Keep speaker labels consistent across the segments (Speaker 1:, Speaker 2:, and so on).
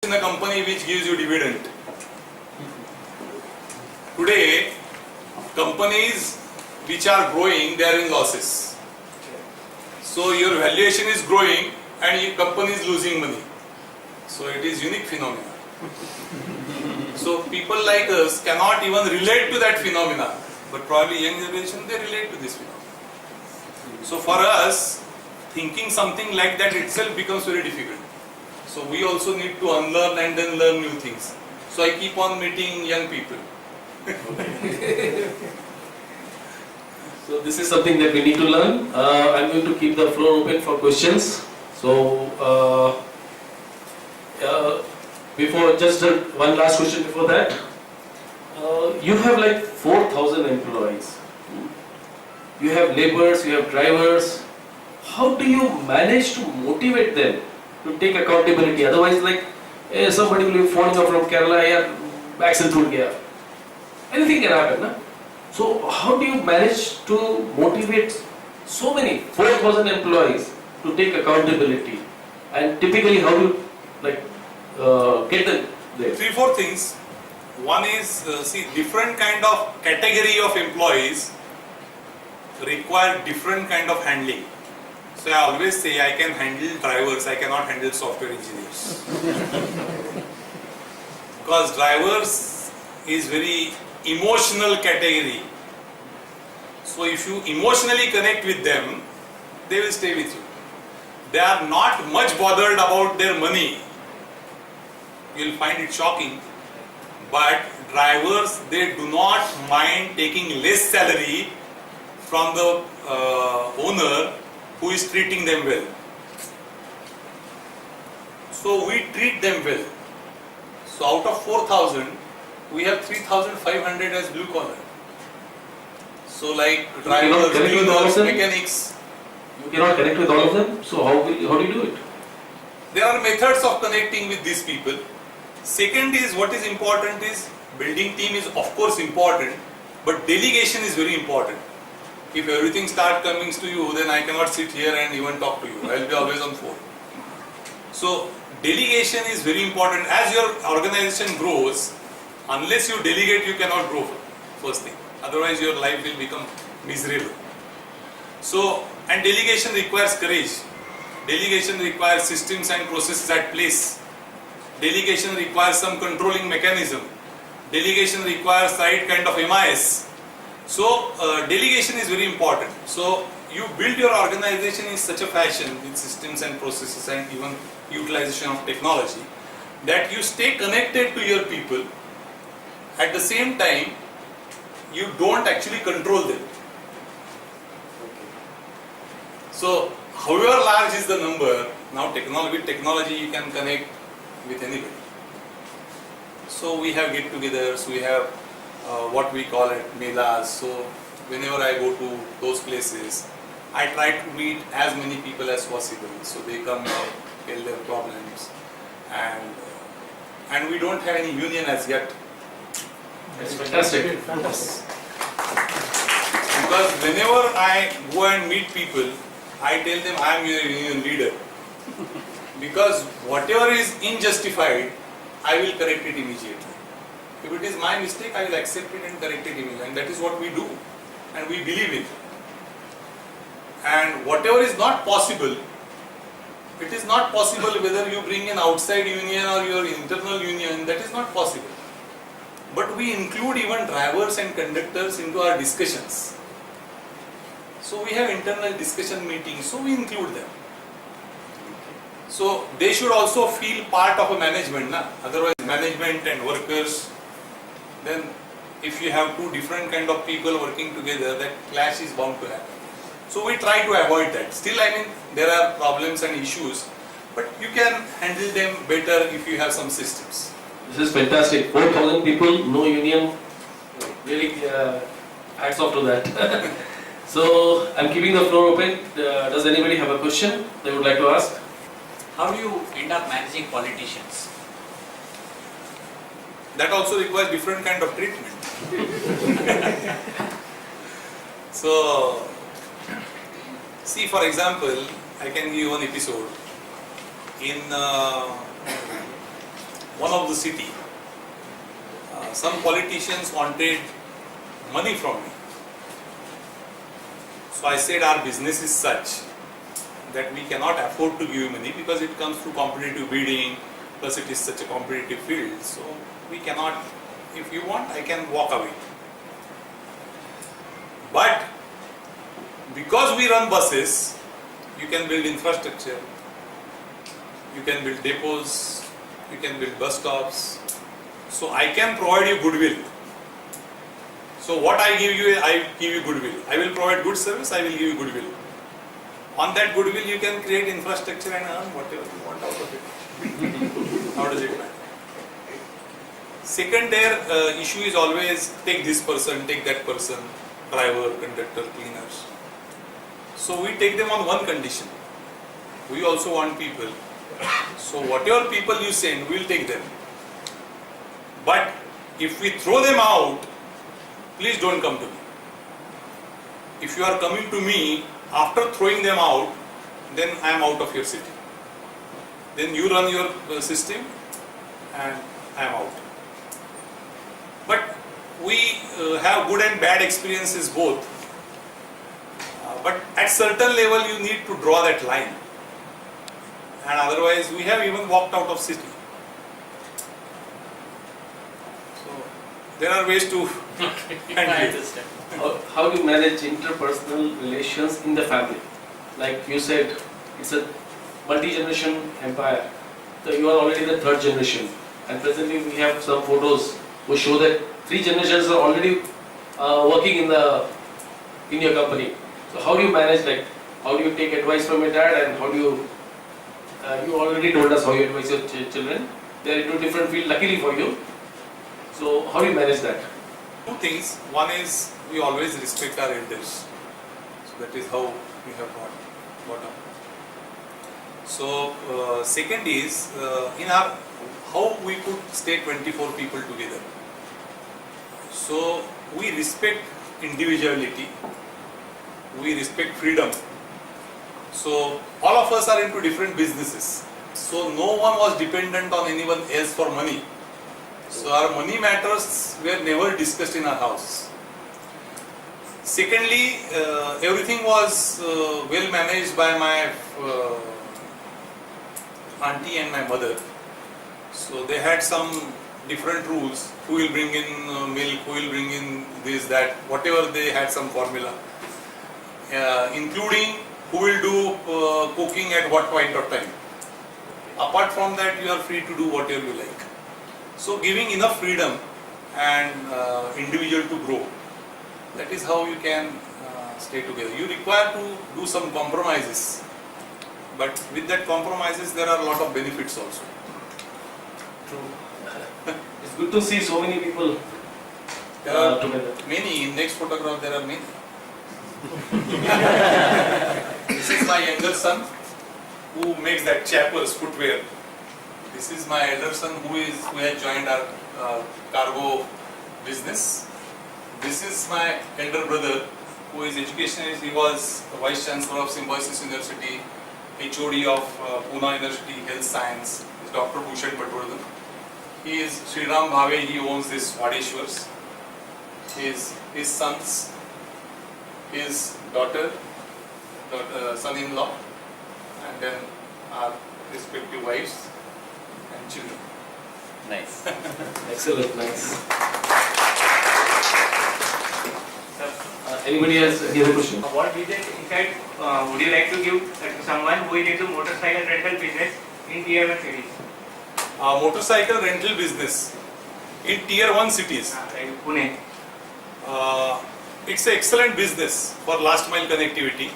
Speaker 1: in a company which gives you dividend. Today, companies which are growing, they are in losses. So your valuation is growing and your company is losing money. So it is unique phenomena. So people like us cannot even relate to that phenomena, but probably young generation, they relate to this phenomena. So for us, thinking something like that itself becomes very difficult. So we also need to unlearn and then learn new things. So I keep on meeting young people.
Speaker 2: So this is something that we need to learn. I'm going to keep the floor open for questions. So before, just one last question before that. You have like 4,000 employees. You have laborers, you have drivers. How do you manage to motivate them to take accountability? Otherwise, like somebody will be phoning up from Kerala, yeah, axle tool gaya. Anything can happen, na? So how do you manage to motivate so many 4,000 employees to take accountability? And typically, how do you like get them there?
Speaker 1: 3-4 things. One is, see, different kind of category of employees require different kind of handling. So I always say I can handle drivers, I cannot handle software engineers. Because drivers is very emotional category. So if you emotionally connect with them, they will stay with you. They are not much bothered about their money. You will find it shocking. But drivers, they do not mind taking less salary from the owner who is treating them well. So we treat them well. So out of 4,000, we have 3,500 as blue collar. So like drivers, cleaners, mechanics.
Speaker 2: You cannot connect with all of them. So how do you do it?
Speaker 1: There are methods of connecting with these people. Second is, what is important is, building team is of course important, but delegation is very important. If everything starts coming to you, then I cannot sit here and even talk to you. I will be always on phone. So delegation is very important. As your organization grows, unless you delegate, you cannot grow, first thing. Otherwise your life will become miserable. So, and delegation requires courage. Delegation requires systems and processes at place. Delegation requires some controlling mechanism. Delegation requires right kind of MIS. So delegation is very important. So you build your organization in such a fashion with systems and processes and even utilization of technology that you stay connected to your people. At the same time, you don't actually control them. So however large is the number, now with technology you can connect with anybody. So we have get-togethers, we have what we call it melas. So whenever I go to those places, I try to meet as many people as possible. So they come and tell their problems, and we don't have any union as yet.
Speaker 2: That's fantastic.
Speaker 1: Yes. Because whenever I go and meet people, I tell them I am your union leader. Because whatever is unjustified, I will correct it immediately. If it is my mistake, I will accept it and correct it immediately. And that is what we do. And we believe it. And whatever is not possible, it is not possible whether you bring an outside union or your internal union, that is not possible. But we include even drivers and conductors into our discussions. So we have internal discussion meetings, so we include them. So they should also feel part of a management, na? Otherwise management and workers, then if you have two different kind of people working together, that clash is bound to happen. So we try to avoid that. Still, I mean, there are problems and issues, but you can handle them better if you have some systems.
Speaker 2: This is fantastic. 4,000 people, no union. Really, hats off to that. So I'm keeping the floor open. Does anybody have a question they would like to ask?
Speaker 3: How do you end up managing politicians?
Speaker 1: That also requires different kind of treatment. So, see, for example, I can give one episode. In one of the city. Some politicians wanted money from me. So I said our business is such that we cannot afford to give you money because it comes through competitive bidding, plus it is such a competitive field. So we cannot, if you want, I can walk away. But because we run buses, you can build infrastructure, you can build depots, you can build bus stops. So I can provide you goodwill. So what I give you, I give you goodwill. I will provide good service, I will give you goodwill. On that goodwill you can create infrastructure and earn whatever you want out of it. How does it matter? Second issue is always take this person, take that person, driver, conductor, cleaners. So we take them on one condition. We also want people. So whatever people you send, we will take them. But if we throw them out, please don't come to me. If you are coming to me after throwing them out, then I am out of your city. Then you run your system and I am out. But we have good and bad experiences both. But at certain level you need to draw that line. And otherwise we have even walked out of city. So there are ways to handle it.
Speaker 2: How do you manage interpersonal relations in the family? Like you said, it's a multi-generation empire. So you are already the third generation. And presently we have some photos which show that 3 generations are already working in your company. So how do you manage, like, how do you take advice from your dad, and how do you, you already told us how you advise your children. They are into different field, luckily for you. So how do you manage that?
Speaker 1: Two things. One is we always respect our elders. So that is how we have got up. So second is in our how we could stay 24 people together. So we respect individuality, we respect freedom. So all of us are into different businesses. So no one was dependent on anyone else for money. So our money matters were never discussed in our house. Secondly, everything was well managed by my auntie and my mother. So they had some different rules. Who will bring in milk, who will bring in this, that, whatever, they had some formula. Including who will do cooking at what point of time. Apart from that, you are free to do whatever you like. So giving enough freedom and individual to grow, that is how you can stay together. You require to do some compromises, but with that compromises there are a lot of benefits also.
Speaker 2: True. It's good to see so many people
Speaker 1: There are
Speaker 2: together.
Speaker 1: many, in next photograph there are many. This is my younger son who makes that chappers footwear. This is my elder son who has joined our cargo business. This is my elder brother who is educationalist. He was Vice Chancellor of Symbiosis University, HOD of Pune University Health Science, is Dr. Bhushan Patwardhan. He is Sriram Bhave, he owns this Vadeshwars. His sons, his daughter, son-in-law, and then our respective wives and children.
Speaker 3: Nice.
Speaker 2: Excellent, nice. Anybody else any other question?
Speaker 4: What detailed insight would you like to give to someone who is into motorcycle rental business in Tier 1 cities?
Speaker 1: Motorcycle rental business in Tier 1 cities.
Speaker 4: Like Pune.
Speaker 1: It's an excellent business for last mile connectivity.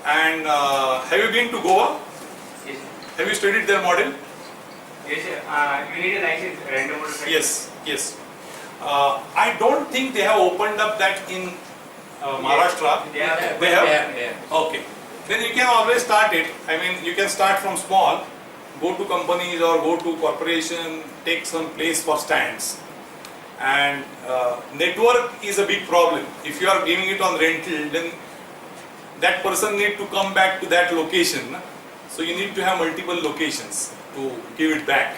Speaker 1: And have you been to Goa?
Speaker 4: Yes.
Speaker 1: Have you studied their model?
Speaker 4: Yes, sir. You need a license to rent a motorcycle.
Speaker 1: Yes. I don't think they have opened up that in Maharashtra.
Speaker 4: They have.
Speaker 1: They have? Okay. Then you can always start it. I mean, you can start from small, go to companies or go to corporation, take some place for stands. And network is a big problem. If you are giving it on rental, then that person need to come back to that location. So you need to have multiple locations to give it back.